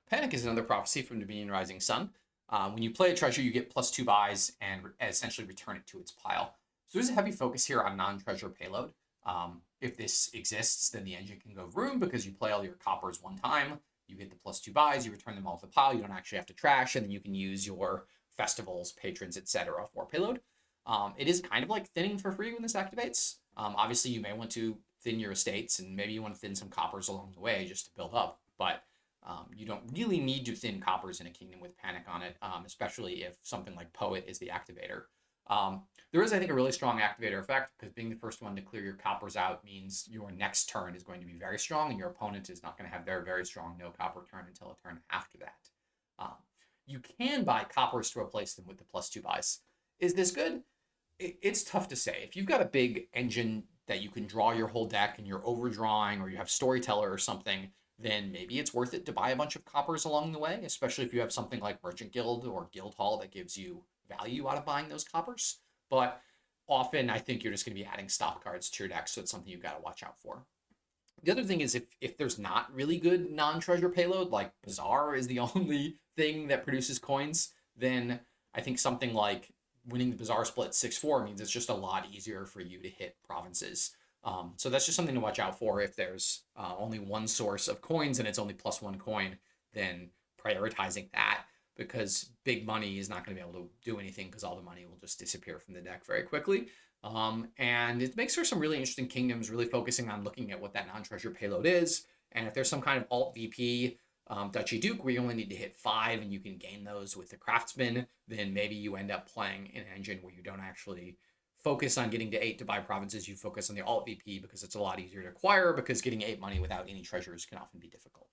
Panic is another prophecy from Dominion Rising Sun. When you play a treasure, you get plus 2 buys and essentially return it to its pile. So there's a heavy focus here on non-treasure payload. If this exists, then the engine can go vroom because you play all your coppers one time. You get the plus 2 buys, you return them all to the pile. You don't actually have to trash, and then you can use your festivals, patrons, etc. for payload. It is kind of like thinning for free when this activates. Obviously, you may want to thin your estates, and maybe you want to thin some coppers along the way just to build up. But you don't really need to thin coppers in a kingdom with panic on it, especially if something like Poet is the activator. There is, I think, a really strong activator effect because being the first one to clear your coppers out means your next turn is going to be very strong, and your opponent is not going to have their very strong no copper turn until a turn after that. Um, you can buy coppers to replace them with the plus 2 buys. Is this good? It's tough to say. If you've got a big engine that you can draw your whole deck and you're overdrawing, or you have Storyteller or something, then maybe it's worth it to buy a bunch of coppers along the way, especially if you have something like Merchant Guild or Guild Hall that gives you value out of buying those coppers. But often I think you're just going to be adding stop cards to your deck, so it's something you've got to watch out for. The other thing is if there's not really good non-treasure payload, like Bazaar is the only thing that produces coins, then I think something like winning the Bazaar split 6-4 means it's just a lot easier for you to hit provinces. So that's just something to watch out for. If there's only one source of coins and it's only plus 1 coin, then prioritizing that, because big money is not going to be able to do anything because all the money will just disappear from the deck very quickly. And it makes for some really interesting kingdoms, really focusing on looking at what that non-treasure payload is. And if there's some kind of alt VP, Duchy Duke, where you only need to hit 5 and you can gain those with the Craftsman, then maybe you end up playing an engine where you don't actually focus on getting to 8 to buy provinces. You focus on the alt VP because it's a lot easier to acquire, because getting 8 money without any treasures can often be difficult.